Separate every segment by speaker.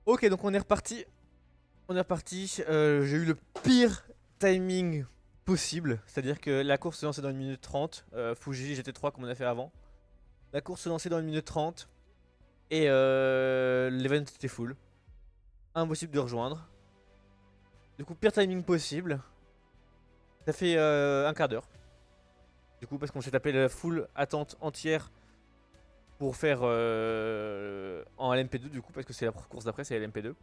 Speaker 1: Ok, donc on est reparti. On est reparti. J'ai eu le pire timing possible. C'est-à-dire que la course se lançait dans 1 minute 30. Fuji, GT3 comme on a fait avant. La course se lançait dans 1 minute 30. Et l'event était full. Impossible de rejoindre. Du coup, pire timing possible. Ça fait un quart d'heure. Du coup, parce qu'on s'est tapé la full attente entière pour faire en LMP2 du coup, parce que c'est la course d'après, c'est LMP2.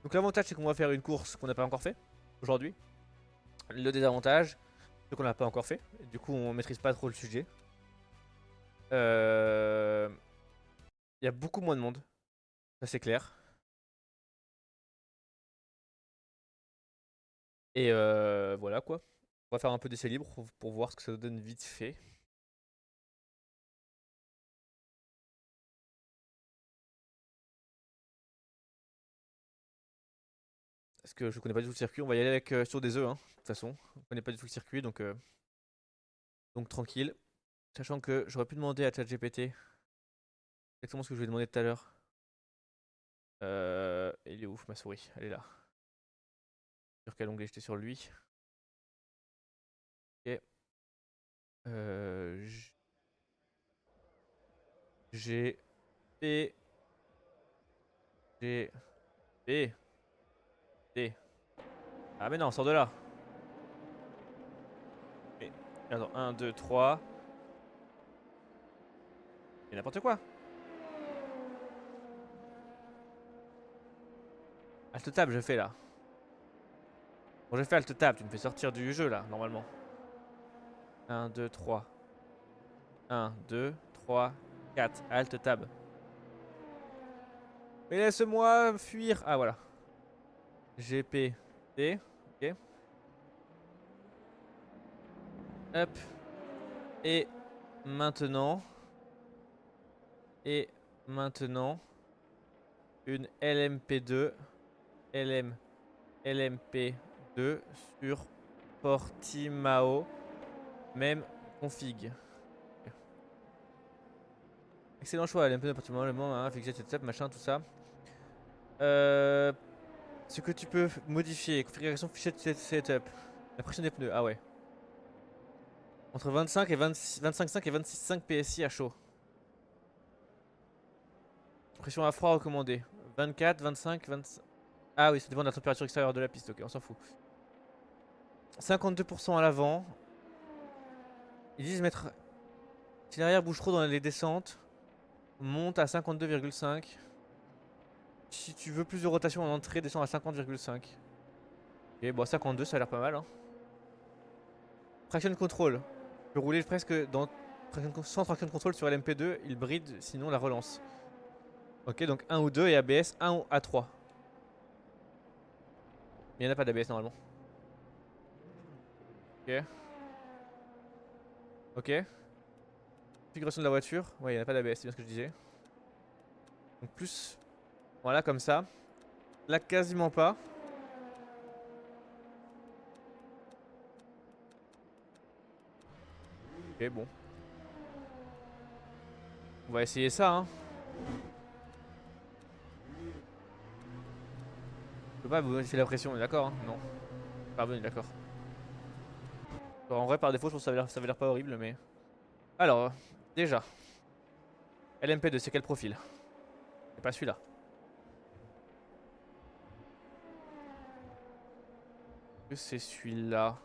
Speaker 1: Donc l'avantage c'est qu'on va faire une course qu'on n'a pas encore fait aujourd'hui. Le désavantage c'est qu'on n'a pas encore fait. Du coup on maîtrise pas trop le sujet. Il y a beaucoup moins de monde, ça c'est clair. Et voilà quoi. On va faire un peu d'essai libre pour voir ce que ça donne vite fait. Parce que je connais pas du tout le circuit, on va y aller avec sur des œufs hein, de toute façon. On connaît pas du tout le circuit donc tranquille. Sachant que j'aurais pu demander à ChatGPT exactement ce que je lui ai demandé tout à l'heure. Il est ouf ma souris, elle est là. Sur quel onglet j'étais sur lui. Ok. Euh, G P G P D. Ah mais non, sors de là. Et, attends, 1, 2, 3. Et n'importe quoi. Alt tab, je fais là. Bon, j'ai fait alt tab, tu me fais sortir du jeu là, normalement. 1, 2, 3. 1, 2, 3, 4. Alt tab. Mais laisse-moi fuir. Ah voilà. G P D. Ok. Hop. Et maintenant. Et maintenant. Une LMP2. LM. LMP2 sur Portimao. Même config. Excellent choix, LMP2 Portimao, le moment, hein, fixer setup, machin, tout ça. Ce que tu peux modifier, configuration fichier de setup. La pression des pneus, ah ouais. Entre 25 et 26, 25,5 et 26,5 PSI à chaud. Pression à froid recommandée. 24, 25, 25. Ah oui, ça dépend de la température extérieure de la piste, ok, on s'en fout. 52% à l'avant. Ils disent mettre. Si l'arrière bouge trop dans les descentes, monte à 52,5. Si tu veux plus de rotation en entrée, descends à 50,5. Ok, bon, 52, ça a l'air pas mal. Hein. Traction control. Je peux rouler presque sans traction control sur LMP2, il bride, sinon la relance. Ok, donc 1 ou 2 et ABS 1 ou A3. Mais il n'y en a pas d'ABS normalement. Ok. Ok. Configuration de la voiture. Ouais, il n'y en a pas d'ABS, c'est bien ce que je disais. Donc plus. Voilà, comme ça. Là, quasiment pas. Ok, bon. On va essayer ça, hein. Je peux pas vous modifier la pression, on est d'accord, hein. Non. Pas bon, on est d'accord. En vrai, par défaut, je pense que ça avait l'air pas horrible, mais. Alors, déjà. LMP2, c'est quel profil? C'est pas celui-là. Que c'est celui-là?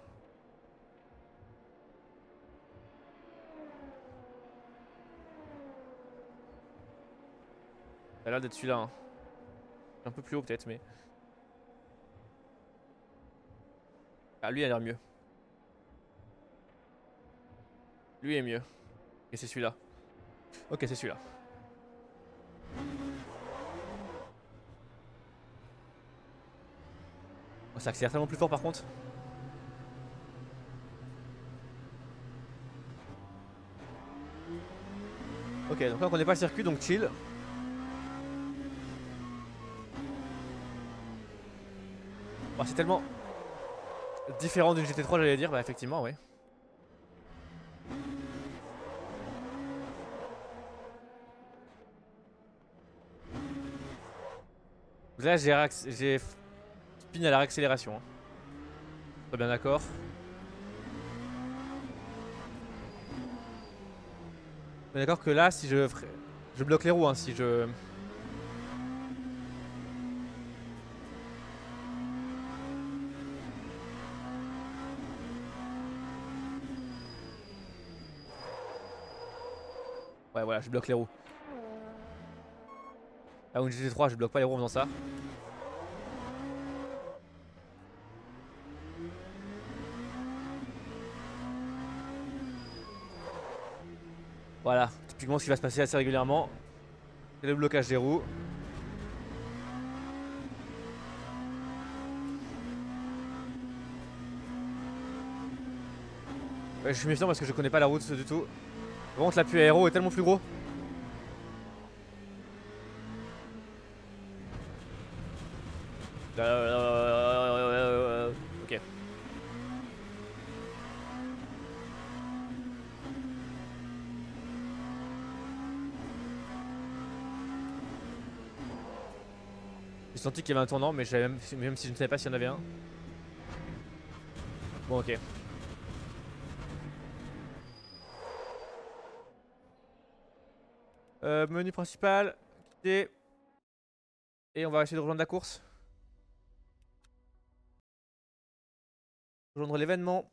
Speaker 1: Ça a l'air d'être celui-là, hein. Un peu plus haut peut-être, mais. Ah, lui, il a l'air mieux. Lui est mieux. Et c'est celui-là. Ok, c'est celui-là. Oh, ça accélère tellement plus fort par contre. Ok, donc là on connaît pas le circuit, donc chill. Bon, c'est tellement différent d'une GT3, j'allais dire. Bah, effectivement, ouais. Donc là j'ai spin à la réaccélération. Hein. Très bien d'accord. On est d'accord que là si je bloque les roues hein, si je... Ouais voilà je bloque les roues. Là où une GT3 je bloque pas les roues en faisant ça. Voilà, typiquement ce qui va se passer assez régulièrement. C'est le blocage des roues. Ouais, je suis méfiant parce que je connais pas la route du tout. Par contre l'appui aéro est tellement plus gros. Ok. J'ai senti qu'il y avait un tournant, mais même si je ne savais pas s'il y en avait un. Bon, ok. Menu principal, quitter. Et on va essayer de rejoindre la course. Rejoindre l'événement.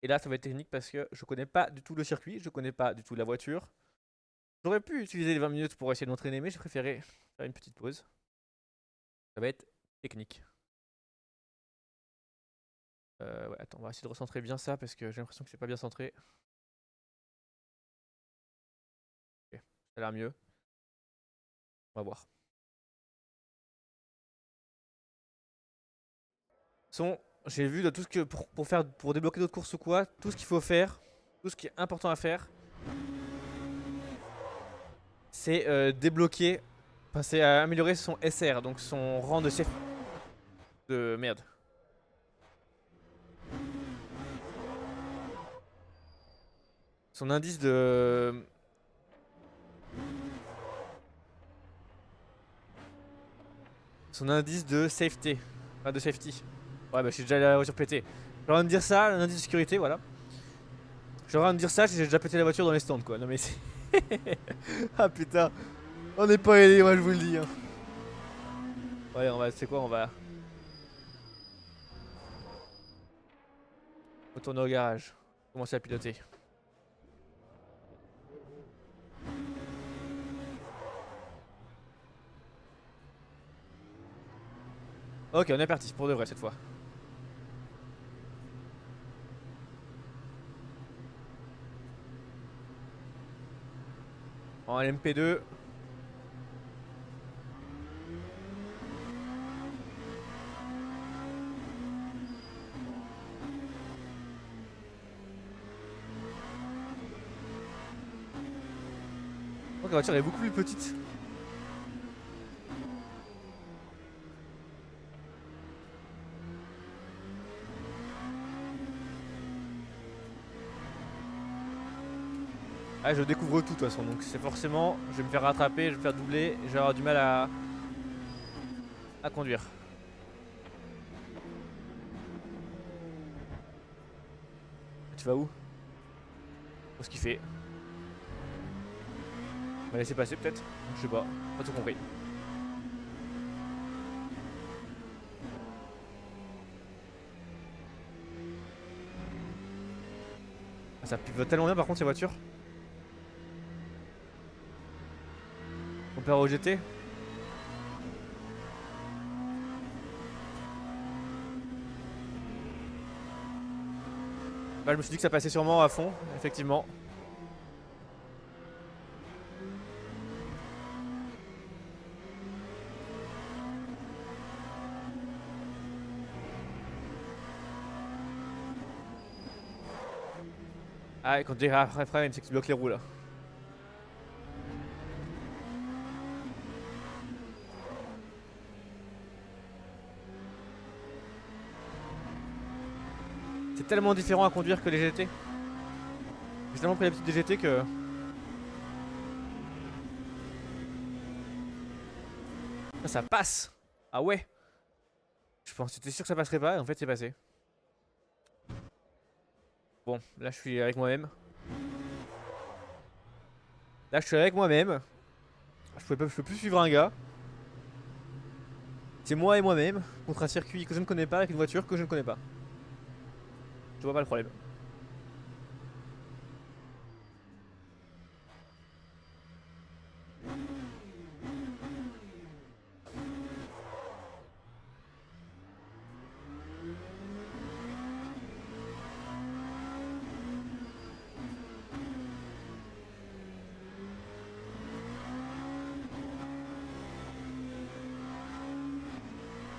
Speaker 1: Et là, ça va être technique parce que je connais pas du tout le circuit, je connais pas du tout la voiture. J'aurais pu utiliser les 20 minutes pour essayer de m'entraîner, mais j'ai préféré faire une petite pause. Ça va être technique. Ouais, attends, on va essayer de recentrer bien ça parce que j'ai l'impression que c'est pas bien centré. Ok, ça a l'air mieux. On va voir. J'ai vu de tout ce que pour débloquer d'autres courses ou quoi, tout ce qu'il faut faire, tout ce qui est important à faire, c'est débloquer, enfin c'est améliorer son SR, donc son rang de chef de merde. Son indice de... Son indice de safety. Enfin de safety. Ouais bah je suis déjà la voiture pétée. J'ai envie de dire ça, l'indice de sécurité, voilà. J'ai envie de dire ça, j'ai déjà pété la voiture dans les stands quoi. Non mais c'est... Ah putain. On n'est pas aidé, moi je vous le dis. Hein. Ouais on va, c'est quoi, on va... Retourner au garage. Commencer à piloter. Ok, on est parti pour de vrai cette fois. En LMP2. Donc la voiture est beaucoup plus petite. Ah, je découvre tout de toute façon, donc c'est forcément, je vais me faire rattraper, je vais me faire doubler, et je vais avoir du mal à conduire. Tu vas où? Où ce qu'il fait? On va laisser passer peut-être? Je sais pas tout compris. Ah, ça pivote tellement bien par contre ces voitures. Comparé au GT. Là je me suis dit que ça passait sûrement à fond, effectivement. Ah et quand tu dis après frame, c'est que tu bloques les roues là. C'est tellement différent à conduire que les GT. J'ai tellement pris l'habitude des GT que... Ça passe. Ah ouais. Je pense que j'étais sûr que ça passerait pas et en fait c'est passé. Bon, là je suis avec moi-même. Là je suis avec moi-même. Je peux plus suivre un gars. C'est moi et moi-même contre un circuit que je ne connais pas avec une voiture que je ne connais pas. Je vois pas le problème.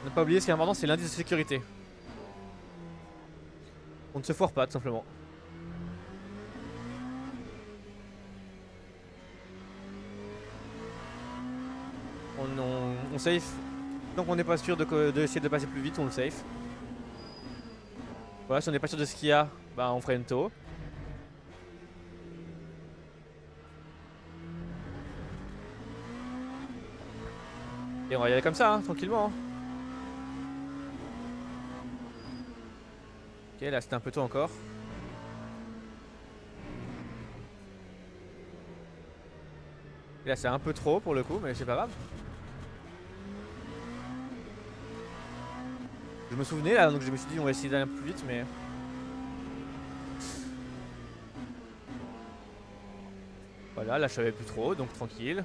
Speaker 1: Ne pas oublier, ce qui est important, c'est l'indice de sécurité. On ne se foire pas, tout simplement. On safe. Tant qu'on n'est pas sûr d'essayer de passer plus vite, on le safe. Voilà, si on n'est pas sûr de ce qu'il y a, bah on ferait une tow. Et on va y aller comme ça, hein, tranquillement. Hein. Ok, là c'était un peu tôt encore. Et là c'est un peu trop pour le coup, mais c'est pas grave. Je me souvenais là, donc je me suis dit on va essayer d'aller un peu plus vite, mais... Voilà, là je savais plus trop, donc tranquille.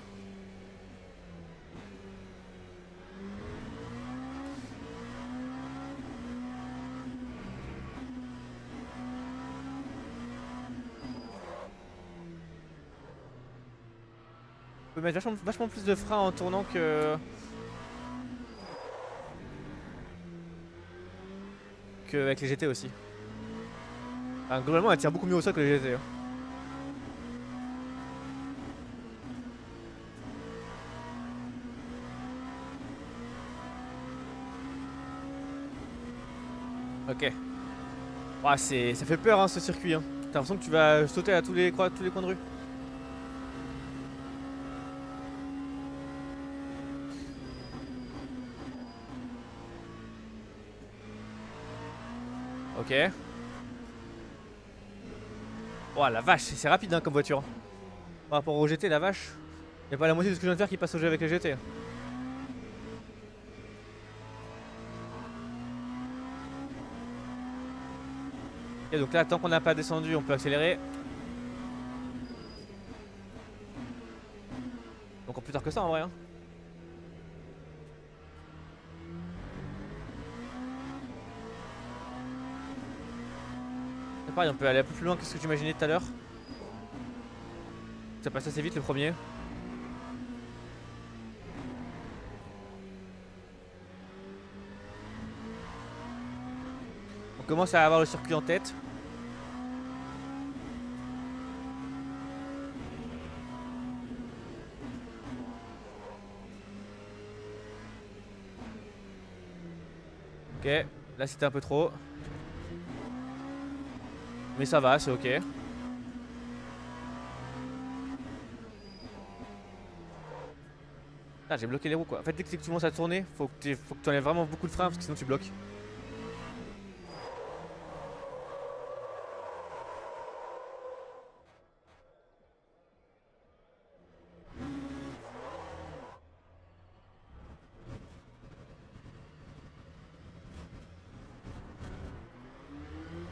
Speaker 1: On peut mettre vachement plus de freins en tournant que avec les GT aussi. Enfin, globalement elle tire beaucoup mieux au sol que les GT. Hein. Ok. Ouais, ça fait peur hein, ce circuit. Hein. T'as l'impression que tu vas sauter à tous les coins de rue. Ok. Oh la vache, c'est rapide hein, comme voiture. Par rapport au GT, la vache. Y'a pas la moitié de ce que je viens de faire qui passe au jeu avec les GT. Ok, donc là, tant qu'on n'a pas descendu, on peut accélérer. Donc plus tard que ça en vrai. Hein. C'est pareil, on peut aller un peu plus loin que ce que tu imaginais tout à l'heure. Ça passe assez vite le premier. On commence à avoir le circuit en tête. Ok, là c'était un peu trop. Mais ça va, c'est ok. Ah, j'ai bloqué les roues quoi. En fait, dès que tu commences à tourner, faut que tu enlèves vraiment beaucoup de freins parce que sinon tu bloques.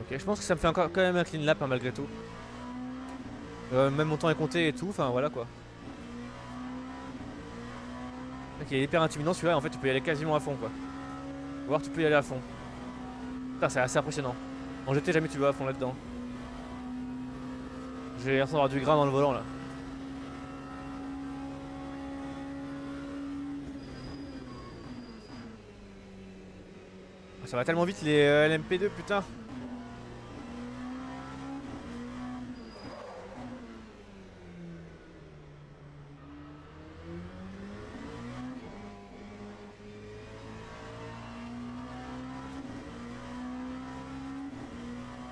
Speaker 1: Ok, je pense que ça me fait encore quand même un clean lap hein, malgré tout. Même mon temps est compté et tout, enfin voilà quoi. Ok, il est hyper intimidant celui-là, en fait tu peux y aller quasiment à fond quoi. Voir tu peux y aller à fond. Putain, c'est assez impressionnant. En GT jamais tu vas à fond là-dedans. J'ai l'impression d'avoir du grain dans le volant là. Ça va tellement vite les LMP2 putain.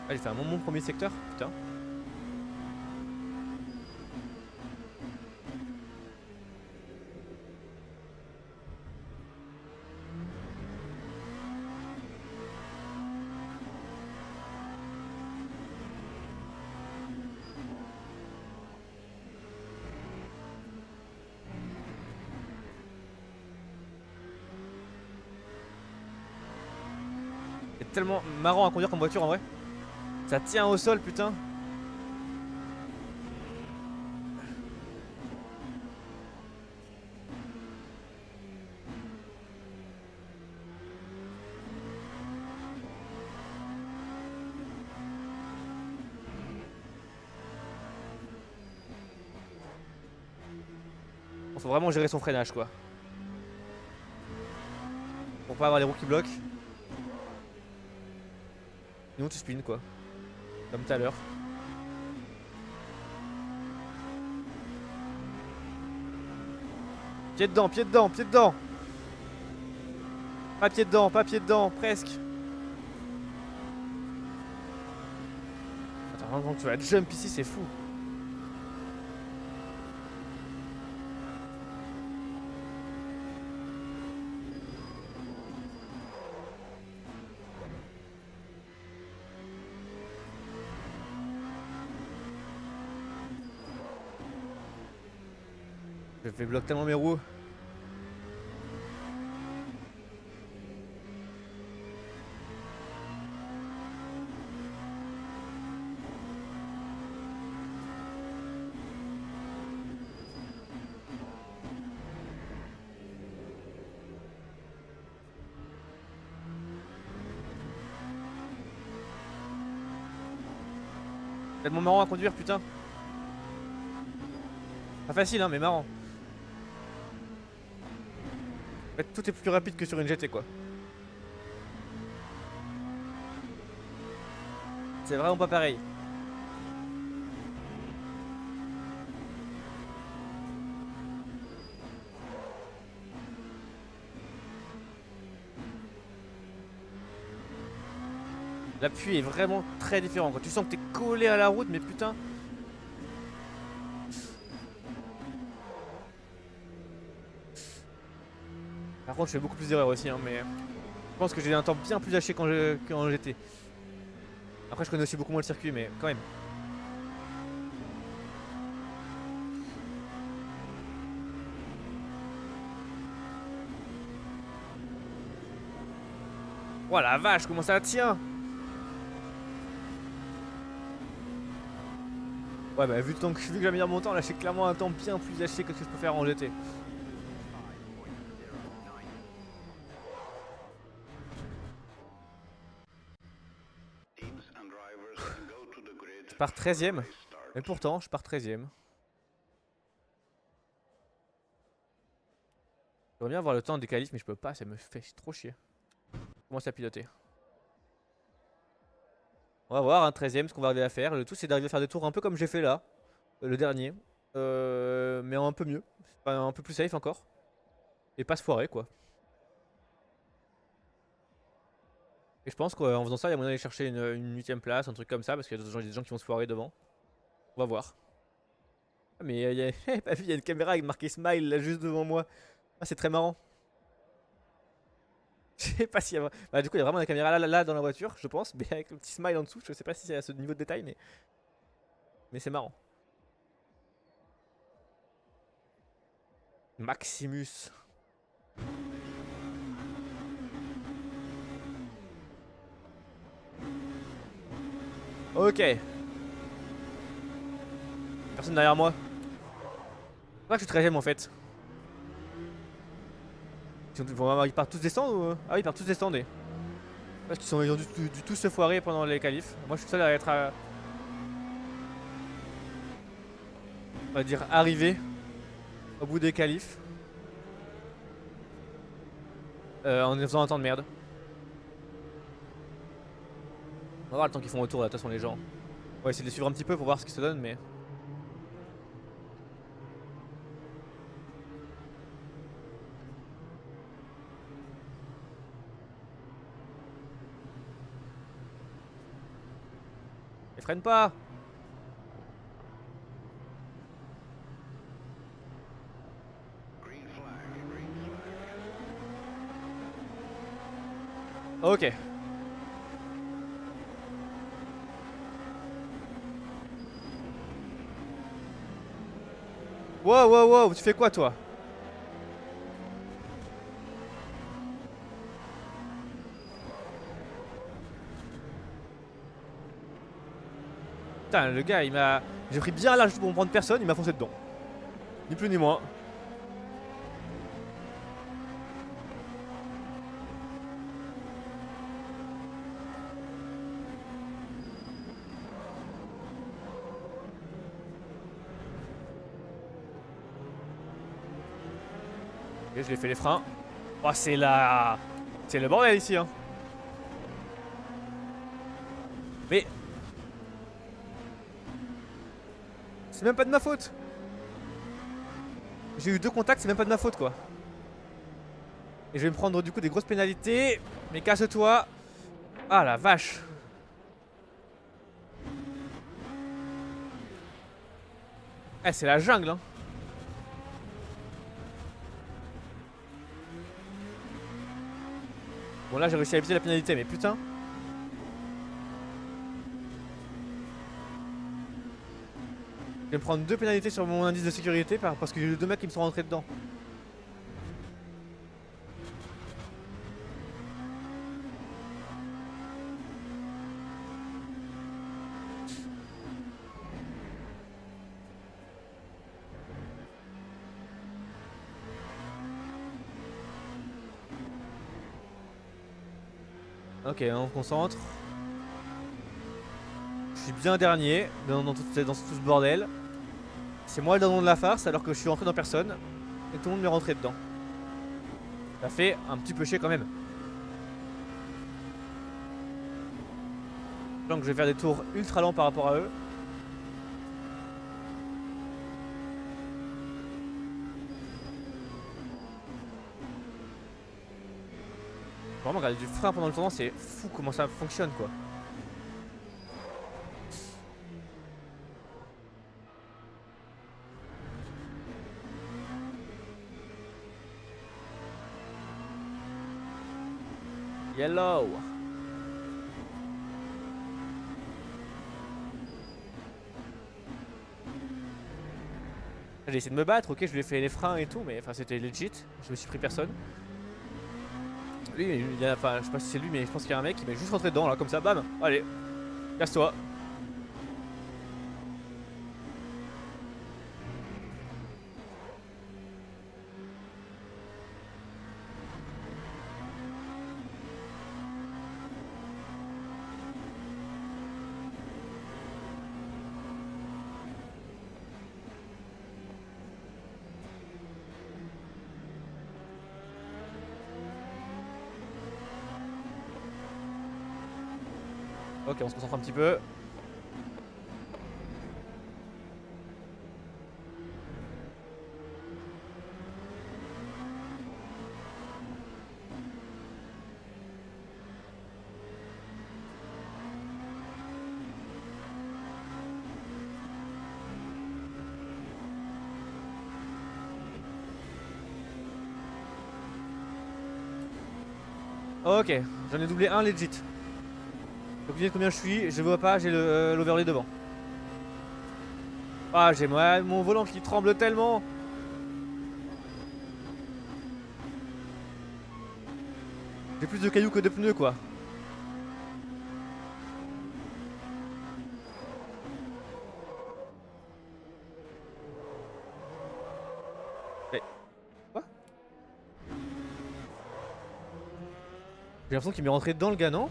Speaker 1: Ah, j'ai fait un bon premier secteur, putain. tellement marrant à conduire comme voiture en vrai. Ça tient au sol, putain. Faut vraiment gérer son freinage quoi. Pour pas avoir les roues qui bloquent. Sinon tu spins quoi. Comme tout à l'heure. Pied dedans, pied dedans, pied dedans. Pas pied dedans, presque. Attends, vraiment que tu vas jump ici, c'est fou. Je vais bloquer tellement mes roues. Tellement marrant à conduire, putain. Pas facile, hein, mais marrant. En fait, tout est plus rapide que sur une GT, quoi. C'est vraiment pas pareil. L'appui est vraiment très différent. Quand tu sens que t'es collé à la route, mais putain. Par contre, je fais beaucoup plus d'erreurs aussi, hein, mais je pense que j'ai un temps bien plus haché quand j'étais. Après, je connais aussi beaucoup moins le circuit, mais quand même. Oh la vache, comment ça tient! Ouais, bah vu que j'améliore mon temps, là, j'ai clairement un temps bien plus haché que ce que je peux faire en GT. Je pars 13ème, mais pourtant, je pars 13ème. J'aimerais bien avoir le temps des qualifs, mais je peux pas, ça me fait trop chier. Commence à piloter. On va voir, hein, 13ème, ce qu'on va arriver à faire. Le tout, c'est d'arriver à faire des tours un peu comme j'ai fait là, le dernier. Mais un peu mieux, enfin, un peu plus safe encore. Et pas se foirer, quoi. Et je pense qu'en faisant ça, il y a moyen d'aller chercher une 8ème place, un truc comme ça, parce qu'il y a des gens qui vont se foirer devant. On va voir. Ah, mais il y a une caméra avec marqué Smile là juste devant moi. Ah, c'est très marrant. Je sais pas s'il y a. Bah, du coup, il y a vraiment la caméra là dans la voiture, je pense, mais avec le petit smile en dessous. Je sais pas si c'est à ce niveau de détail, mais c'est marrant. Maximus. Ok. Personne derrière moi. Pourquoi je suis 13ème en fait? Ils partent tous descendre ou... Ah oui, ils partent tous descendre. Parce qu'ils ont du tout se foirer pendant les qualifs. Moi je suis seul à être on va dire arrivé au bout des qualifs. En faisant un temps de merde. On va voir le temps qu'ils font autour là, de toute façon les gens. On va essayer de les suivre un petit peu pour voir ce qui se donne, mais... Ils freinent pas! Ok. Wow, wow, wow, tu fais quoi toi? Putain, le gars, il m'a. J'ai pris bien large pour me prendre personne, il m'a foncé dedans. Ni plus ni moins. Ok, je lui ai fait les freins. Oh, c'est la. C'est le bordel ici, hein. Mais. C'est même pas de ma faute. J'ai eu 2 contacts, c'est même pas de ma faute quoi. Et je vais me prendre du coup des grosses pénalités. Mais casse-toi. Ah la vache. Eh, c'est la jungle, hein. Bon, là j'ai réussi à éviter la pénalité, mais putain. Je vais me prendre 2 pénalités sur mon indice de sécurité parce que j'ai eu 2 mecs qui me sont rentrés dedans. Ok, on se concentre. Je suis bien dernier dans tout ce bordel. C'est moi le dindon de la farce alors que je suis rentré dans personne. Et tout le monde m'est rentré dedans. Ça fait un petit peu chier quand même. Donc je vais faire des tours ultra lents par rapport à eux. Vraiment regarder du frein pendant le tournant, c'est fou comment ça fonctionne quoi. Yellow. J'ai essayé de me battre, ok, je lui ai fait les freins et tout, mais enfin c'était legit, je me suis pris personne. Lui, il y a, enfin, je sais pas si c'est lui, mais je pense qu'il y a un mec qui m'est juste rentré dedans là, comme ça, bam, allez, casse-toi. Ok, on se concentre un petit peu. Ok, j'en ai doublé un legit. Donc vous dites combien je suis, je vois pas, j'ai l'overlay devant. Ah, j'ai mon volant qui tremble tellement. J'ai plus de cailloux que de pneus quoi. Mais quoi? J'ai l'impression qu'il m'est rentré dedans le gars, non?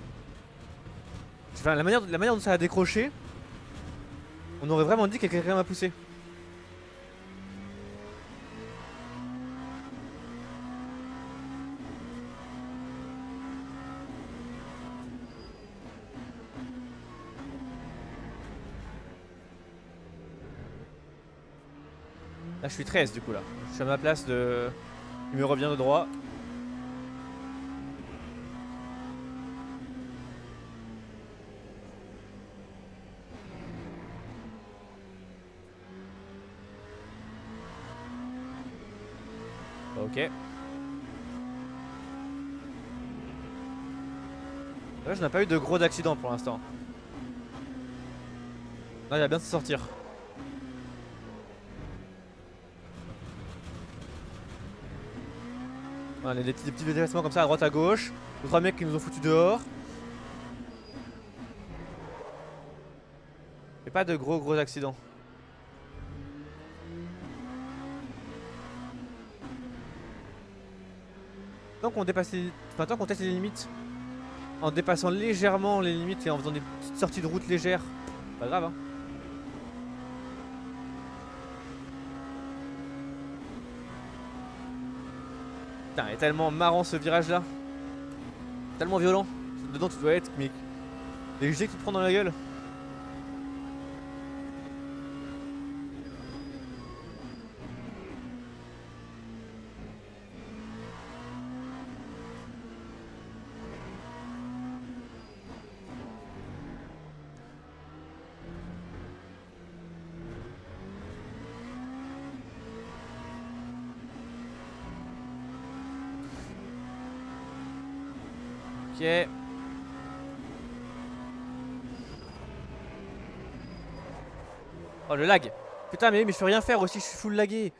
Speaker 1: Enfin, la manière dont ça a décroché, on aurait vraiment dit que quelqu'un m'a poussé. Là je suis 13 du coup là. Je suis à ma place de. Il me revient de droit. Ok. Là je n'ai pas eu de gros d'accident pour l'instant. Là il va bien se sortir. Voilà, des petits déplacements comme ça à droite à gauche. 2-3 mecs qui nous ont foutus dehors. Et Pas de gros accidents. Tant qu'on dépasse les... Enfin, tant qu'on teste les limites, en dépassant légèrement les limites et en faisant des petites sorties de route légères, pas grave hein. Putain, il est tellement marrant ce virage là. Tellement violent. Dedans tu dois être, mais les jets qui te prend dans la gueule. Ok. Oh le lag. Putain mais je peux rien faire aussi, je suis full lagué.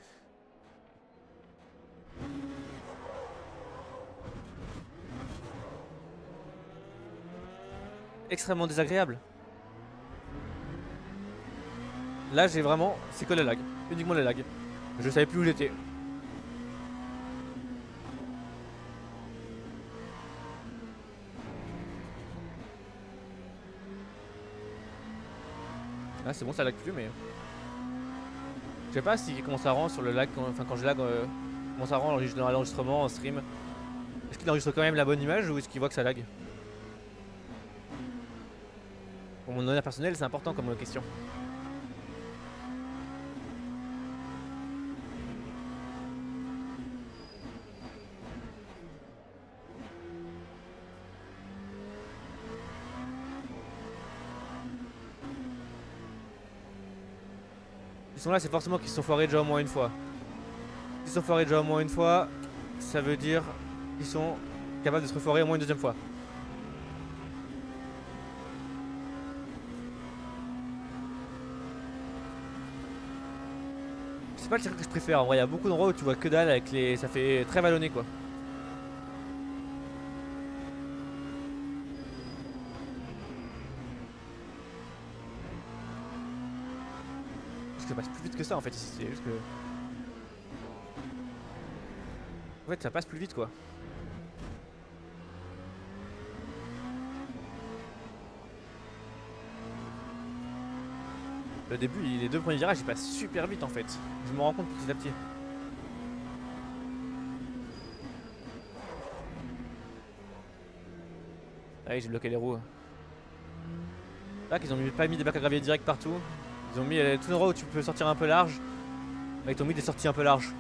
Speaker 1: Extrêmement désagréable. Là j'ai vraiment... C'est que le lag. Uniquement le lag. Je savais plus où j'étais. Là c'est bon, ça lag plus mais... Je sais pas si comment ça rend sur le lag, enfin quand je lag, comment ça rend dans l'enregistrement en stream. Est-ce qu'il enregistre quand même la bonne image ou est-ce qu'il voit que ça lag? Pour mon honneur personnel c'est important comme question. Ils sont là, c'est forcément qu'ils se sont foirés déjà au moins une fois. S'ils se sont foirés déjà au moins une fois, ça veut dire qu'ils sont capables de se refoirer au moins une deuxième fois. C'est pas le circuit que je préfère, en vrai il y a beaucoup d'endroits où tu vois que dalle avec les... ça fait très vallonné quoi. Parce que ça passe plus vite que ça en fait ici, c'est juste que... En fait ça passe plus vite quoi. Le début, les deux premiers virages ils passent super vite en fait. Je me rends compte petit à petit. Ah oui j'ai bloqué les roues. Là qu'ils ont pas mis des bacs à gravier direct partout. Ils ont mis tout l'endroit où tu peux sortir un peu large. Mais ils ont mis des sorties un peu larges.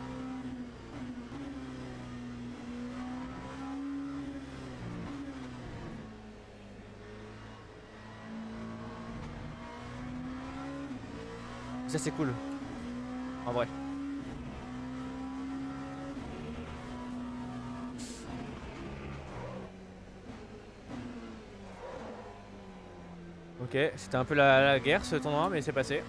Speaker 1: Ça c'est cool. En vrai. Ok, c'était un peu la guerre ce tournoi mais c'est passé.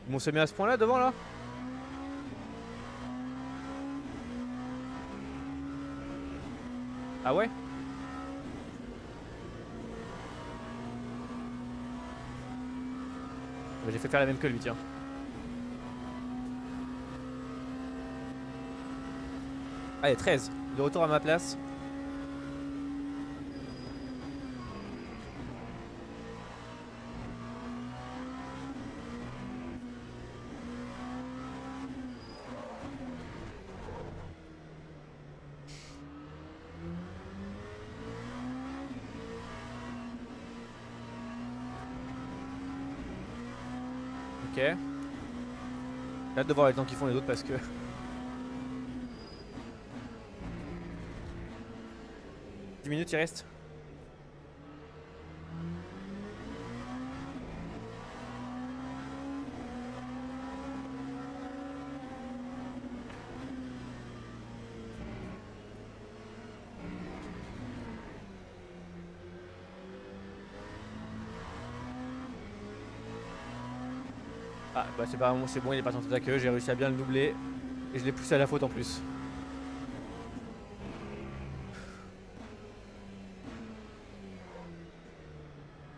Speaker 1: Ils m'ont semé à ce point là devant là. Ah ouais? J'ai fait faire la même que lui tiens. Allez 13, de retour à ma place. Ok. J'ai hâte de voir les temps qu'ils font les autres parce que... 10 minutes il reste. Ah bah c'est bon, il est parti en tête à queue, j'ai réussi à bien le doubler. Et je l'ai poussé à la faute en plus.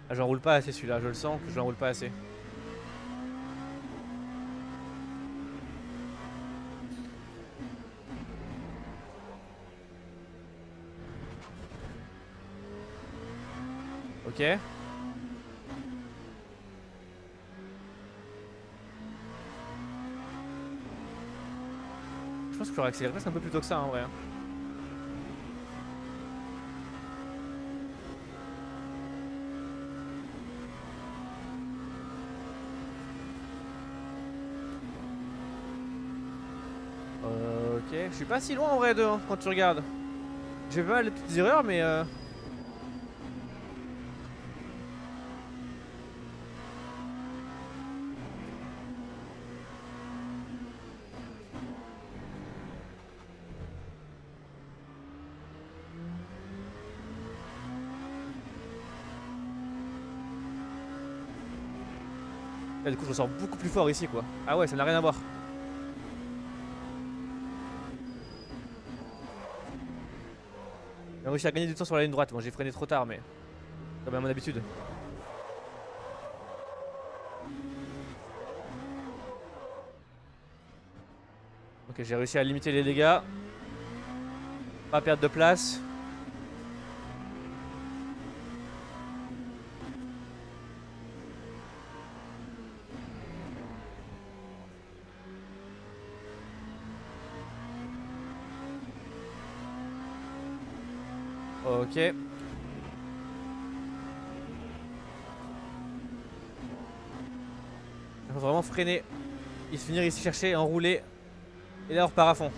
Speaker 1: Ah, j'en roule pas assez celui-là, je le sens que je l'enroule pas assez. Ok. Je pense que j'aurais accéléré presque un peu plus tôt que ça en vrai. Ok, je suis pas si loin en vrai de quand tu regardes. J'ai pas mal de petites erreurs mais là du coup je ressors beaucoup plus fort ici quoi. Ah ouais, ça n'a rien à voir. J'ai réussi à gagner du temps sur la ligne droite. Bon, j'ai freiné trop tard mais comme à mon habitude. Ok, j'ai réussi à limiter les dégâts. Pas perdre de place. Ok. Il faut vraiment freiner. Et se finir ici chercher, enrouler. Et là on repart à fond.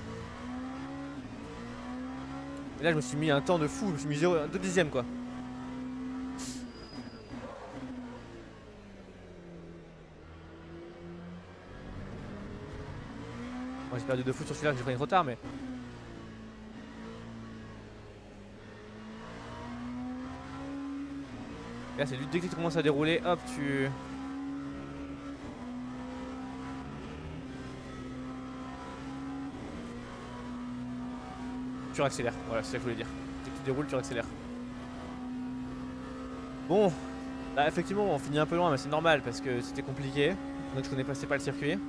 Speaker 1: Et là je me suis mis un temps de fou, je me suis mis 2 dixièmes quoi. Bon, j'ai perdu de fou sur celui-là que j'ai freiné trop tard mais. Et là c'est dès que tu commences à dérouler, hop tu accélères. Voilà, c'est ça que je voulais dire. Dès que tu déroules, tu accélères. Bon, bah effectivement on finit un peu loin mais c'est normal parce que c'était compliqué. Donc je connaissais pas le circuit.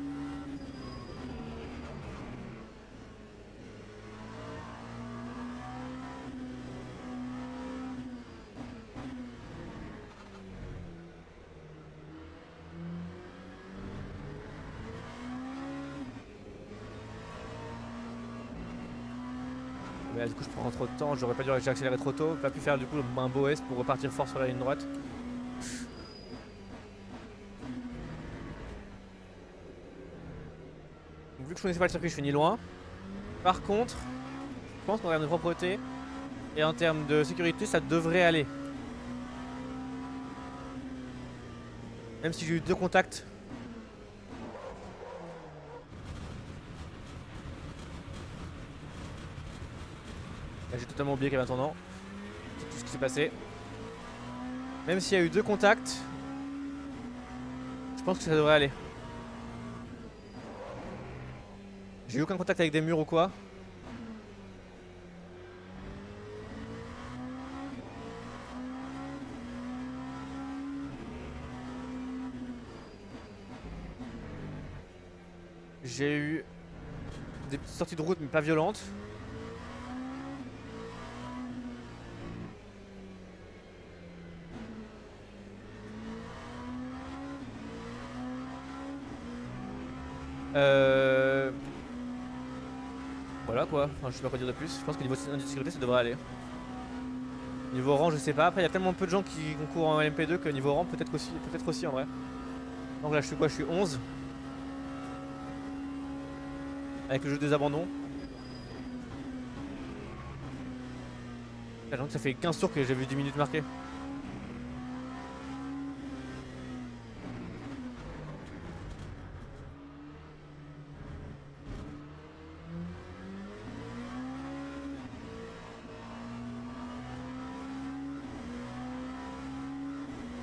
Speaker 1: Mais là, du coup je prends trop de temps, j'aurais pas dû accélérer trop tôt, pas pu faire du coup un beau S pour repartir fort sur la ligne droite. Donc, vu que je connaissais pas le circuit, je finis loin. Par contre, je pense qu'en termes de propreté et en termes de sécurité, ça devrait aller. Même si j'ai eu 2 contacts. Là, j'ai totalement oublié qu'il y avait un tournant. C'est tout ce qui s'est passé. Même s'il y a eu 2 contacts, je pense que ça devrait aller. J'ai eu aucun contact avec des murs ou quoi. J'ai eu des petites sorties de route mais pas violentes. Voilà quoi, enfin, je sais pas quoi dire de plus. Je pense que niveau sécurité ça devrait aller. Niveau rang, je sais pas. Après, il y a tellement peu de gens qui concourent en LMP2 que niveau rang, peut-être aussi en vrai. Donc là, je suis quoi? Je suis 11. Avec le jeu des abandons. Là, donc ça fait 15 tours que j'ai vu 10 minutes marquées.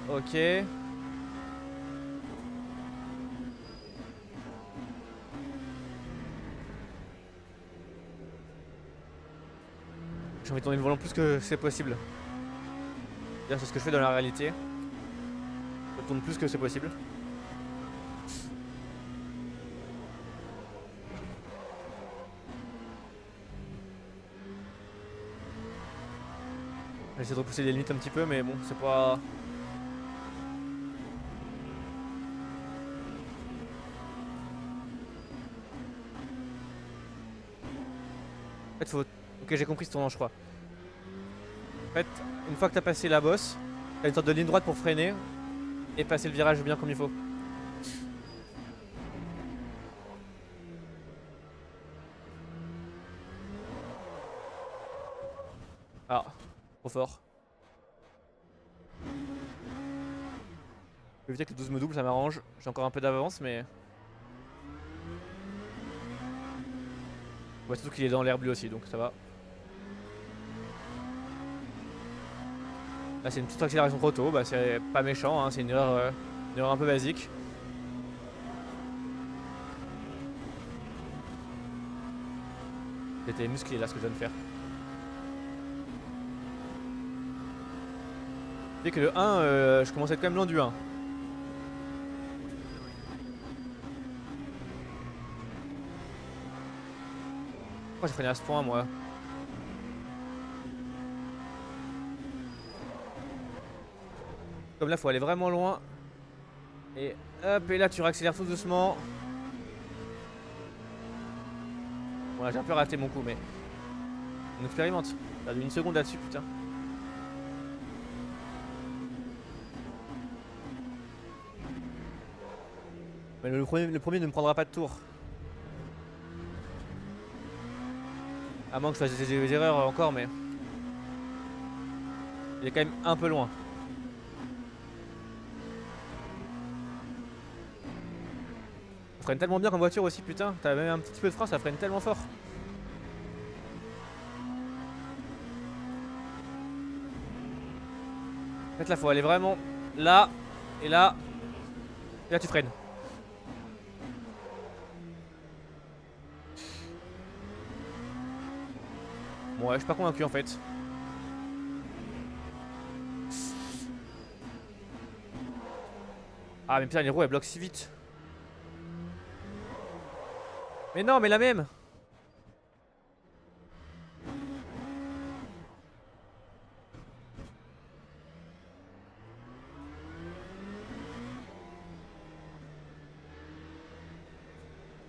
Speaker 1: Ok. J'ai envie de tourner le volant plus que c'est possible. C'est ce que je fais dans la réalité. Je tourne plus que c'est possible. J'essaie de repousser les limites un petit peu, mais bon, c'est pas... En fait, faut... Ok, j'ai compris ce tournant, je crois. En fait, une fois que t'as passé la bosse, t'as une sorte de ligne droite pour freiner et passer le virage bien comme il faut. Ah, trop fort. Je vais éviter que le 12 me double, ça m'arrange. J'ai encore un peu d'avance, mais... Ouais, surtout qu'il est dans l'air lui aussi, donc ça va. Là, c'est une petite accélération trop tôt, bah c'est pas méchant, hein, c'est une erreur un peu basique. C'était musclé là ce que je viens de faire. Dès que le 1, je commence à être quand même loin du 1. Pourquoi j'ai freiné à ce point moi? Comme là faut aller vraiment loin. Et hop, et là tu réaccélères tout doucement. Bon là j'ai un peu raté mon coup mais... On expérimente. J'ai perdu une seconde là-dessus putain. Mais le premier ne me prendra pas de tour. À moins que je fasse des erreurs encore mais... Il est quand même un peu loin. Ça freine tellement bien comme voiture aussi putain. T'as même un petit peu de frein, ça freine tellement fort. En fait là faut aller vraiment là et là. Et là tu freines. Bon ouais je suis pas convaincu en fait. Ah mais putain les roues elles bloquent si vite. Mais non mais la même.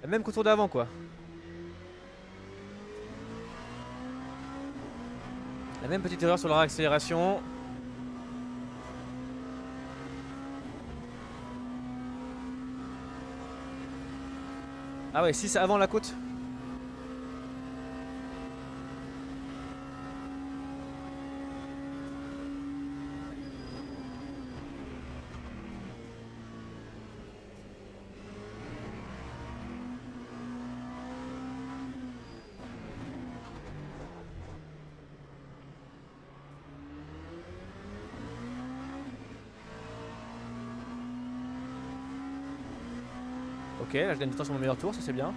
Speaker 1: La même qu'au tour d'avant quoi. La même petite erreur sur la réaccélération. Ah ouais 6 avant la côte. Ok, là je gagne du temps sur mon meilleur tour, ça c'est bien.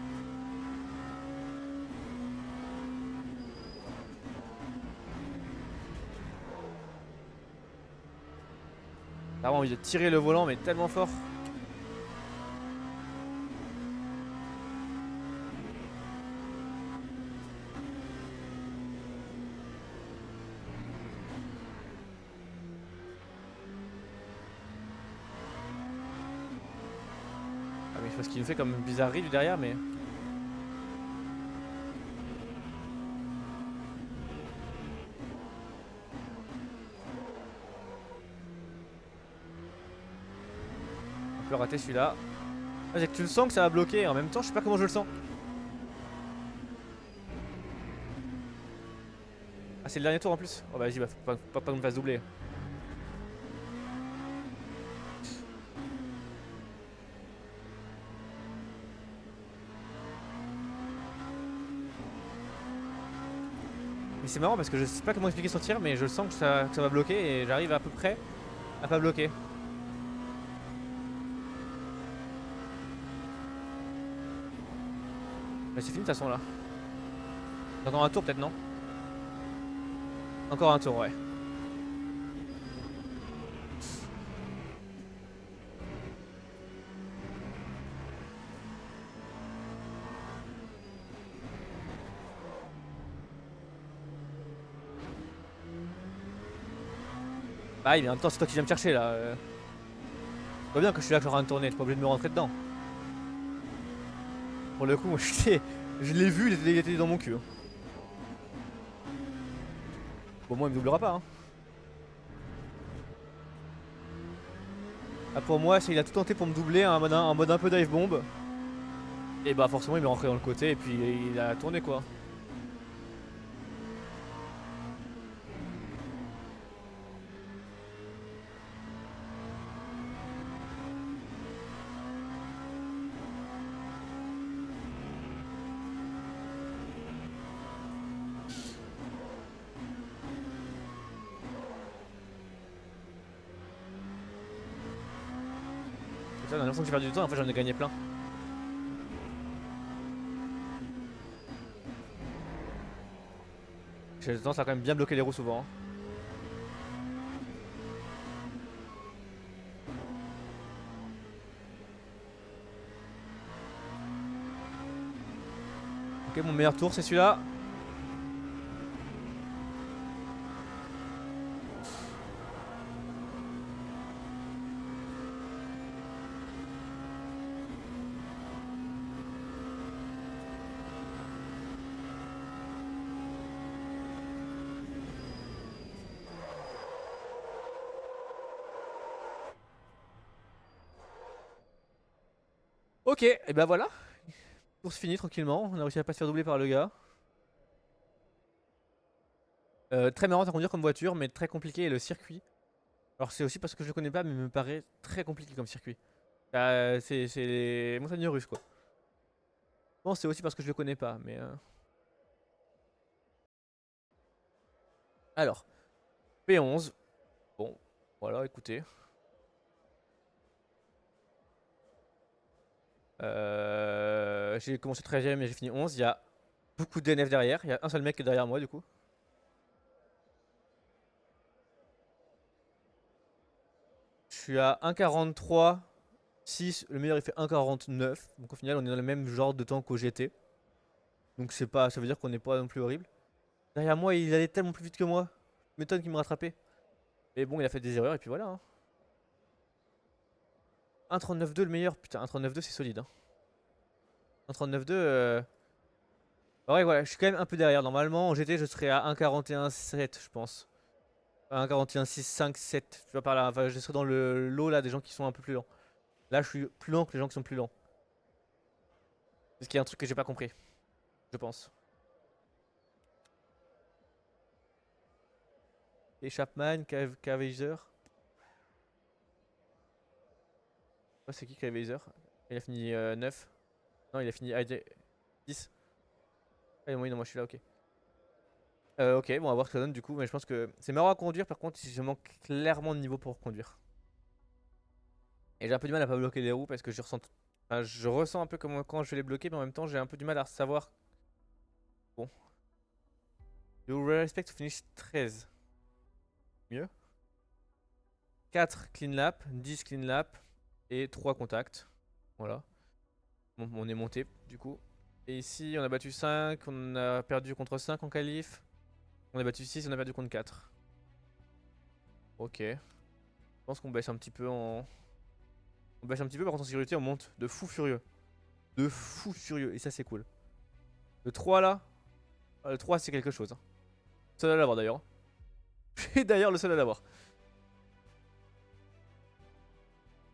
Speaker 1: J'ai vraiment envie de tirer le volant mais tellement fort. Ah mais je sais pas ce qu'il nous fait comme bizarrerie du derrière mais... On peut rater celui-là. Ah, c'est que tu le sens que ça va bloquer, en même temps je sais pas comment je le sens. Ah c'est le dernier tour en plus. Oh bah vas-y, bah, faut pas qu'on me fasse doubler. Mais c'est marrant parce que je sais pas comment expliquer son tir mais je sens que ça va bloquer et j'arrive à peu près à pas bloquer. Mais c'est fini de toute façon là. J'attends un tour peut-être non? Encore un tour, ouais. Bah oui, mais en même temps, c'est toi qui viens me chercher là. Tu vois bien que je suis là que je suis en train de tourner, t'es pas obligé de me rentrer dedans. Pour le coup, moi je l'ai vu, il était dans mon cul. Hein. Bon, moi il me doublera pas. Hein. Ah, pour moi, il a tout tenté pour me doubler hein, en mode un peu dive bomb. Et bah forcément, il m'est rentré dans le côté et puis il a tourné quoi. J'ai l'impression que j'ai perdu du temps, en fait j'en ai gagné plein. J'ai tendance à quand même bien bloquer les roues souvent. Hein. Ok, mon meilleur tour c'est celui-là. Ok, et bah voilà. Course finie tranquillement, on a réussi à pas se faire doubler par le gars. Très marrant à conduire comme voiture, mais très compliqué et le circuit. Alors c'est aussi parce que je le connais pas, mais il me paraît très compliqué comme circuit. C'est les montagnes russes quoi. Bon, c'est aussi parce que je le connais pas, mais. Alors, P11. Bon, voilà, écoutez. J'ai commencé 13ème et j'ai fini 11. Il y a beaucoup de DNF derrière. Il y a un seul mec qui est derrière moi du coup. Je suis à 1,43. 6, le meilleur il fait 1,49. Donc au final on est dans le même genre de temps qu'au GT. Donc c'est pas, ça veut dire qu'on n'est pas non plus horrible. Derrière moi il allait tellement plus vite que moi. Je m'étonne qu'il me rattrapait. Mais bon il a fait des erreurs et puis voilà. Hein. 1,39,2 le meilleur. Putain 1,39,2 c'est solide. Hein. 1,39,2 ouais voilà je suis quand même un peu derrière. Normalement en GT je serais à 1,41,7 je pense. 1,41,6, 5, 7. Tu vois par là. Enfin je serais dans le lot là des gens qui sont un peu plus lents. Là je suis plus lent que les gens qui sont plus lents. C'est ce qui est un truc que j'ai pas compris. Je pense. Et Chapman, Cavezer. Ouais, c'est qui Cavezer? Il a fini 9. Non, il a fini 10. Ah, oui, non, moi je suis là, ok. Ok, bon, on va voir ce que ça donne du coup. Mais je pense que c'est marrant à conduire. Par contre, je manque clairement de niveau pour conduire. Et j'ai un peu du mal à pas bloquer les roues parce que enfin, je ressens un peu comme quand je vais les bloquer. Mais en même temps, j'ai un peu du mal à savoir. Bon. You respect to finish 13. Mieux. 4 clean lap, 10 clean lap et 3 contacts. Voilà. Bon, on est monté du coup. Et ici, on a battu 5, on a perdu contre 5 en qualif. On a battu 6, on a perdu contre 4. Ok. Je pense qu'on baisse un petit peu en. On baisse un petit peu, par contre en sécurité, on monte de fou furieux. De fou furieux, et ça c'est cool. Le 3 là, le 3 c'est quelque chose. Hein. Seul à l'avoir d'ailleurs. Je suis d'ailleurs le seul à l'avoir.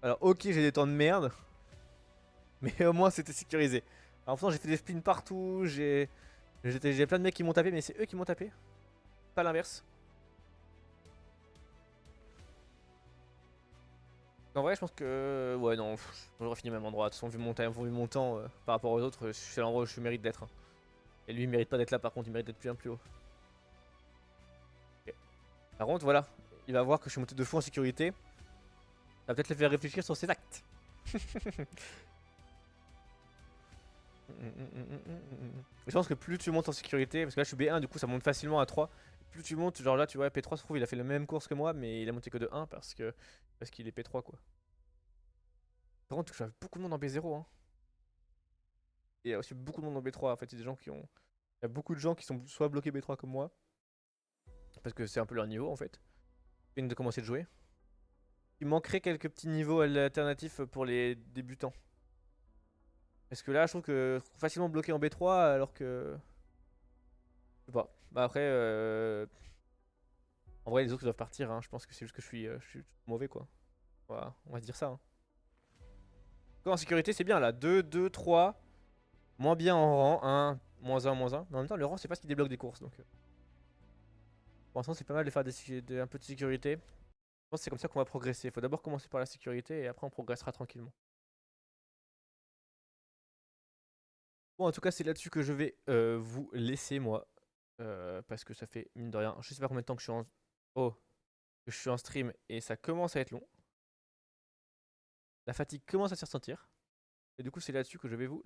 Speaker 1: Alors ok, j'ai des temps de merde. Mais au moins c'était sécurisé. Alors pourtant j'ai fait des spins partout, j'ai plein de mecs qui m'ont tapé, mais c'est eux qui m'ont tapé. Pas l'inverse. En vrai, je pense que. Ouais, non, j'aurais fini au même endroit. De toute façon, vu mon temps par rapport aux autres, c'est l'endroit où je mérite d'être. Hein. Et lui, il mérite pas d'être là, par contre, il mérite d'être bien plus haut. Okay. Par contre, voilà, il va voir que je suis monté de fou en sécurité. Ça va peut-être le faire réfléchir sur ses actes. Je pense que plus tu montes en sécurité, parce que là je suis B1, du coup ça monte facilement à 3. plus tu montes, genre là tu vois P3 se trouve il a fait la même course que moi mais il a monté que de 1 parce qu'il est P3 quoi. Par contre j'avais beaucoup de monde en B0 hein. Et il y a aussi beaucoup de monde en B3 en fait, il y a des gens qui ont. Il y a beaucoup de gens qui sont soit bloqués B3 comme moi, parce que c'est un peu leur niveau en fait. Ils viennent de commencer de jouer. Il manquerait quelques petits niveaux alternatifs pour les débutants. Parce que là je trouve que facilement bloqué en B3 alors que. Je sais pas. Bah après en vrai les autres doivent partir hein. Je pense que c'est juste que je suis mauvais quoi. Voilà, on va se dire ça hein. En sécurité c'est bien là, 2, 2, 3. Moins bien en rang, 1, moins 1, moins 1. Mais en même temps, le rang, c'est pas ce qui débloque des courses. Donc, pour l'instant, c'est pas mal de faire un peu de sécurité. Je pense que c'est comme ça qu'on va progresser. Il faut d'abord commencer par la sécurité et après, on progressera tranquillement. Bon, en tout cas, c'est là-dessus que je vais vous laisser, moi. Parce que ça fait, mine de rien, je sais pas combien de temps que je suis en. Oh, que je suis en stream et ça commence à être long. La fatigue commence à s'y ressentir. Et du coup, c'est là-dessus que je vais vous